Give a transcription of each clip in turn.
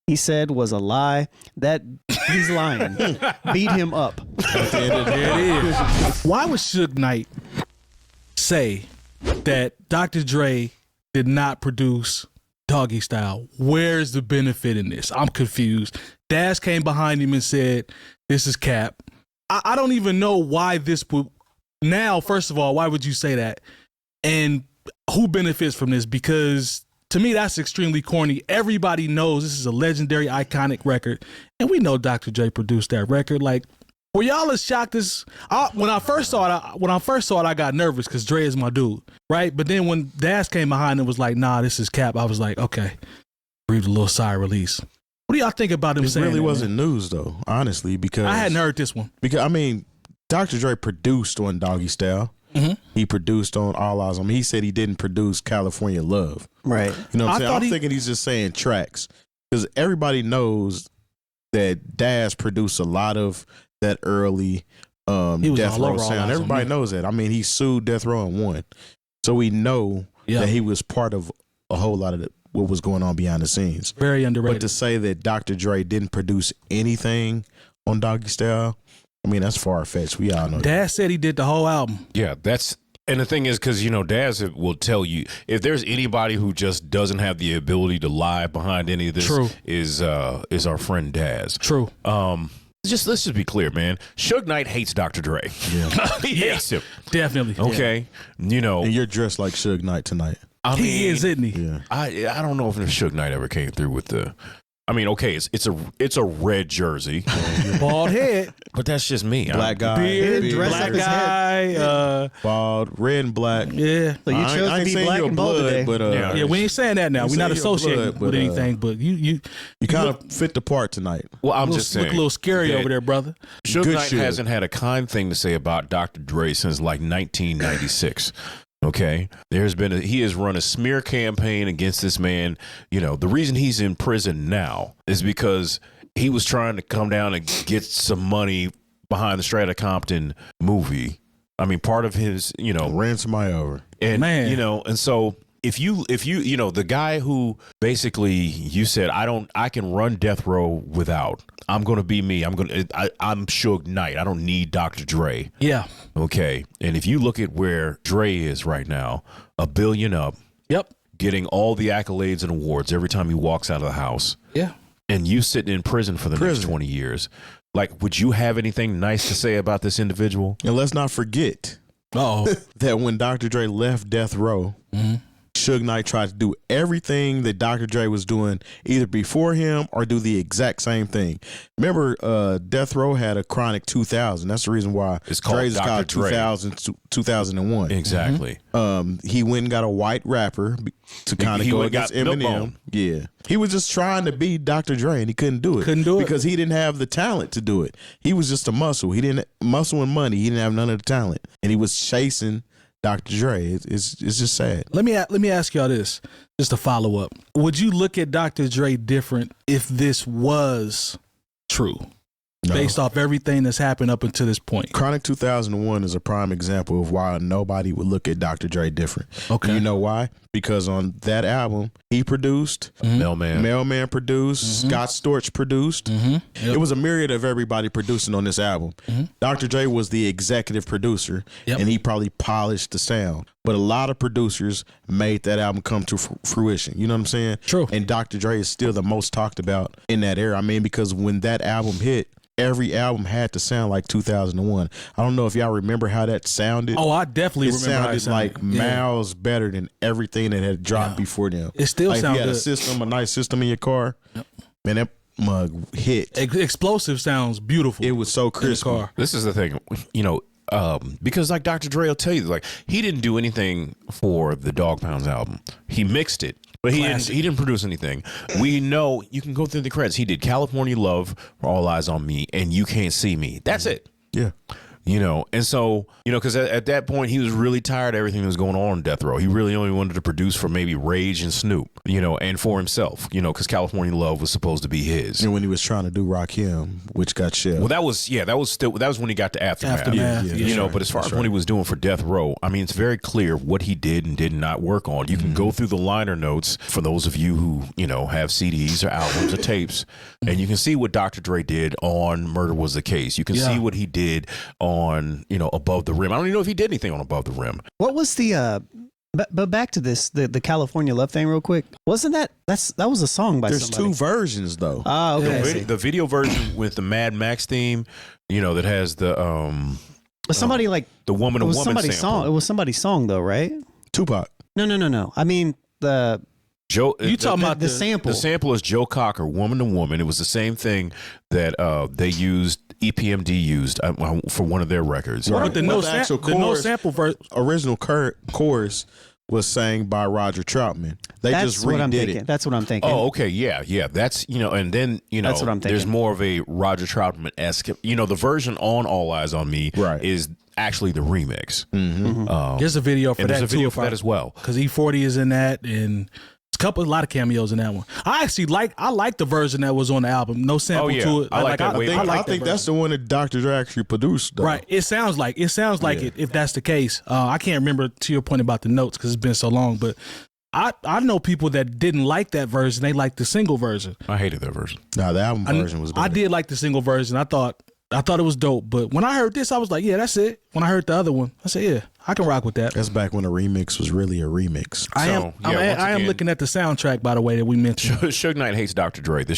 he said was a lie. That he's lying. Beat him up. At the end of the day, it is. Why would Suge Knight say that Dr. Dre did not produce Doggystyle? Where's the benefit in this? I'm confused. Daz came behind him and said, "This is cap." I don't even know why this would. Now, first of all, why would you say that? And who benefits from this? Because to me, that's extremely corny. Everybody knows this is a legendary, iconic record, and we know Dr. Dre produced that record. Like, were y'all as shocked as when I first saw it? I got nervous because Dre is my dude, right? But then when Daz came behind and was like, "Nah, this is cap," I was like, okay, breathed a little sigh of release. What do y'all think about him saying that? It really wasn't news though, honestly, because I hadn't heard this one. Because I mean, Dr. Dre produced on Doggystyle. Mm-hmm. He produced on All Eyes on Me. He said he didn't produce California Love. Right. You know what I'm saying? I'm thinking he's just saying tracks because everybody knows that Daz produced a lot of that early Death Row sound. Everybody knows that. I mean, he sued Death Row and won, so we know that he was part of a whole lot of what was going on behind the scenes. Very underrated. But to say that Dr. Dre didn't produce anything on Doggystyle, I mean, that's far-fetched. We all know Daz said he did the whole album. Yeah, and the thing is, because, you know, Daz will tell you, if there's anybody who just doesn't have the ability to lie behind any of this, is our friend Daz. True. Let's just be clear, man. Suge Knight hates Dr. Dre. Yeah. He hates him. Definitely. Okay. Yeah. You know. And you're dressed like Suge Knight tonight. He is, isn't he? Yeah. I don't know if Suge Knight ever came through with the. I mean, okay, it's a red jersey, bald head, but that's just me. Black guy, beard, black guy, bald, red and black. Yeah, so you chose to be black and bald today. But yeah, we ain't saying that now. We're not associating with anything. But you kind of fit the part tonight. Well, I'm just saying, look a little scary over there, brother. Suge Knight hasn't had a kind thing to say about Dr. Dre since like 1996. Okay, he has run a smear campaign against this man. You know, the reason he's in prison now is because he was trying to come down and get some money behind the Strata Compton movie. I mean, part of his, you know, ran somebody over, and you know, and so if you you know, the guy who basically you said I can run Death Row without. I'm gonna be me. I'm Suge Knight. I don't need Dr. Dre. Yeah. Okay. And if you look at where Dre is right now, $1 billion up. Yep. Getting all the accolades and awards every time he walks out of the house. Yeah. And you sitting in prison for the next 20 years. Like, would you have anything nice to say about this individual? And let's not forget that when Dr. Dre left Death Row, Suge Knight tried to do everything that Dr. Dre was doing either before him or do the exact same thing. Remember, Death Row had a Chronic 2000. That's the reason why it's called Dr. Dre. 2001. Exactly. He went and got a white rapper to kind of go against Eminem. Yeah. He was just trying to be Dr. Dre and he couldn't do it. Because he didn't have the talent to do it. He was just a muscle. He didn't muscle and money. He didn't have none of the talent. And he was chasing Dr. Dre. It's just sad. Let me ask y'all this, just to follow up. Would you look at Dr. Dre different if this was true? No. Based off everything that's happened up until this point. Chronic 2001 is a prime example of why nobody would look at Dr. Dre different. Okay. You know why? Because on that album, he produced. Mailman produced. Scott Storch produced. Yep. It was a myriad of everybody producing on this album. Dr. Dre was the executive producer, and he probably polished the sound. But a lot of producers made that album come to fruition. You know what I'm saying? True. And Dr. Dre is still the most talked about in that era. I mean, because when that album hit, every album had to sound like 2001. I don't know if y'all remember how that sounded. Oh, I definitely remember how it sounded. Like miles better than everything that had dropped before them. It still like sounds if you good. had a nice system in your car, man, that mug hit. Explosive sounds beautiful. It was so crisp. This is the thing, you know, because like Dr. Dre will tell you, like, he didn't do anything for the Dog Pounds album. He mixed it. But he didn't produce anything. We know, you can go through the credits. He did California Love, All Eyes on Me, and You Can't See Me. That's it. Yeah. You know, and so, you know, because at that point he was really tired of everything that was going on death row. He really only wanted to produce for maybe Rage and Snoop, you know, and for himself, you know, because California Love was supposed to be his. And when he was trying to do Rakim, which got shelved. Well, that was when he got to Aftermath. You know, but as far as what he was doing for Death Row, I mean, it's very clear what he did and did not work on. You can go through the liner notes for those of you who, you know, have CDs or albums or tapes, and you can see what Dr. Dre did on Murder Was the Case. You can see what he did on, you know, Above the Rim. I don't even know if he did anything on Above the Rim. What was the but back to this the California Love thing real quick. Wasn't that was a song by There's somebody? 2 versions though. Oh, okay. The video version with the Mad Max theme, you know, that has the somebody like the woman. It was woman somebody's sample. song. It was somebody's song though, right? Tupac. No. I mean the Joe, You talking about the sample. The sample is Joe Cocker, Woman to Woman. It was the same thing that they used, EPMD used for one of their records. But the no chorus, sample verse. Original chorus was sang by Roger Troutman. They That's just what I'm redid thinking. it. That's what I'm thinking. Oh, okay, yeah. That's, you know, and then, you know, That's what I'm there's thinking. more of a Roger Troutman-esque. You know, the version on All Eyes on Me is actually the remix. There's a video for and that there's a video too, for that as well. because E40 is in that, and a lot of cameos in that one. I actually like the version that was on the album. No sample to it. I like that way better. I think that's the one that Dr. Dre actually produced. Though. Right. It sounds like it if that's the case. I can't remember to your point about the notes because it's been so long, but I know people that didn't like that version. They liked the single version. I hated that version. No, the album version was better. I did like the single version. I thought it was dope, but when I heard this, I was like, yeah, that's it. When I heard the other one, I said, yeah, I can rock with that. That's back when a remix was really a remix. I am looking at the soundtrack, by the way, that we mentioned. Suge Knight hates Dr. Dre. He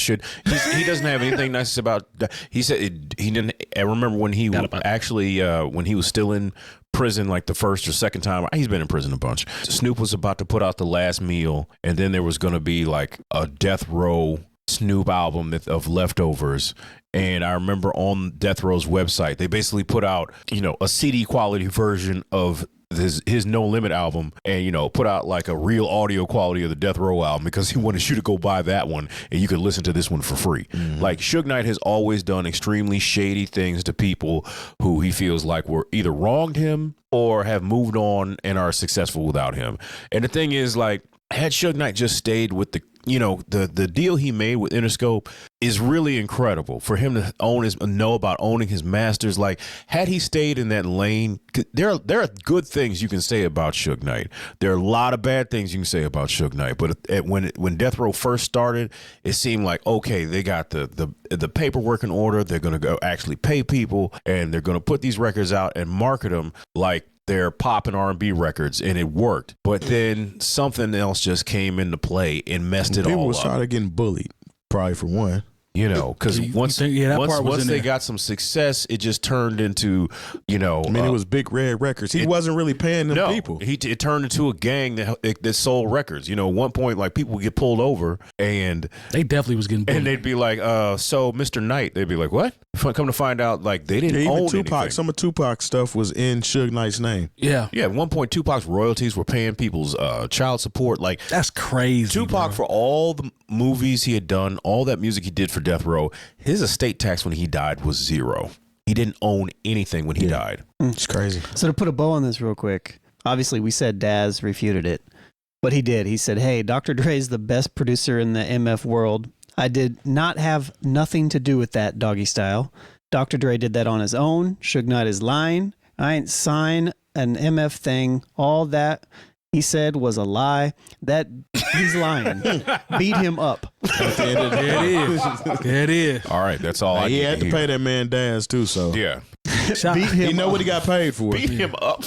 doesn't have anything nice about. He said he didn't. I remember when he actually when he was still in prison, like the first or second time. He's been in prison a bunch. Snoop was about to put out The Last Meal, and then there was going to be like a Death Row Snoop album of leftovers. And I remember on Death Row's website, they basically put out, you know, a CD quality version of his No Limit album, and, you know, put out like a real audio quality of the Death Row album because he wanted you to go buy that one and you could listen to this one for free. Like, Suge Knight has always done extremely shady things to people who he feels like were either wronged him or have moved on and are successful without him. And the thing is, like, had Suge Knight just stayed with the, you know, the deal he made with Interscope is really incredible for him to know about owning his masters. Like, had he stayed in that lane, there are good things you can say about Suge Knight. There are a lot of bad things you can say about Suge Knight. But when Death Row first started, it seemed like, okay, they got the paperwork in order. They're going to go actually pay people, and they're going to put these records out and market them like they're pop and R&B records, and it worked. But then something else just came into play and messed it all up. People started getting bullied, probably for one. You know, because once they there. got some success, it just turned into, you know, I mean, it was Big Red Records. He wasn't really paying them people. It turned into a gang that sold records. You know, at one point, like, people would get pulled over, and They definitely was getting bullied. and they'd be like, so Mr. Knight, they'd be like, what? Come to find out, like, they didn't Even own Tupac, anything. some of Tupac's stuff was in Suge Knight's name. Yeah. Yeah, at one point, Tupac's royalties were paying people's child support. Like, That's crazy. Tupac, bro. for all the movies he had done, all that music he did for Death Row, his estate tax when he died was zero. He didn't own anything when he died. It's crazy. So to put a bow on this real quick, obviously we said Daz refuted it, but he did. He said, hey, Dr. Dre is the best producer in the MF world. I did not have nothing to do with that, Doggystyle. Dr. Dre did that on his own. Suge Knight is lying. I ain't sign an MF thing. All that he said was a lie. That he's lying. Beat him up. At the end of the day. There it is. All right, that's all I He need had to hear. pay that man Daz too, so Yeah. Beat him he know up. what he got paid for. Beat him up.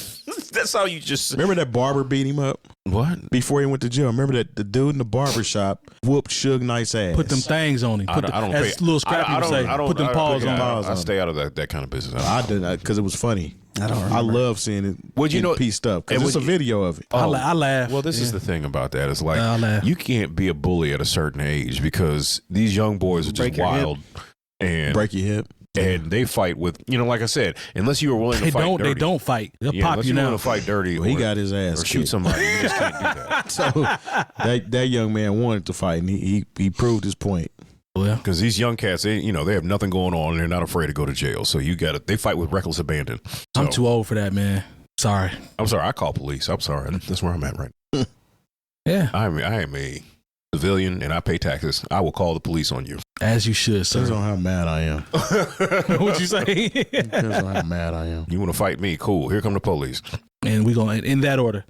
That's how you just... Remember that barber beat him up What? before he went to jail? Remember that the dude in the barber shop whooped Suge Knight's ass? Put them things on him. I don't as pay. little scrappy would say. Put them paws on. I stay out of that kind of business. I did because it was funny. I don't remember. I love seeing it. Well, you know- pieced up because and it's a when video of it. I laugh. Well, this is the thing about that. It's like, I laugh. you can't be a bully at a certain age because these young boys are just Break your hip. wild. And Break your hip. and they fight with, you know, like I said, unless you were willing to They fight don't. dirty. They don't fight. They'll Yeah, pop unless you you're now. willing to fight dirty Well, he or, got his ass or shoot kicked. somebody. You just can't do that. So that young man wanted to fight, and he proved his point. Well, because these young cats, they have nothing going on and they're not afraid to go to jail. So they fight with reckless abandon. So, I'm too old for that, man. Sorry. I'm sorry. I call police. I'm sorry. That's where I'm at right now. Yeah. I am a civilian and I pay taxes. I will call the police on you. As you should, sir. Depends on how mad I am. What'd you say? Depends on how mad I am. You want to fight me? Cool. Here come the police. And we're going to, in that order,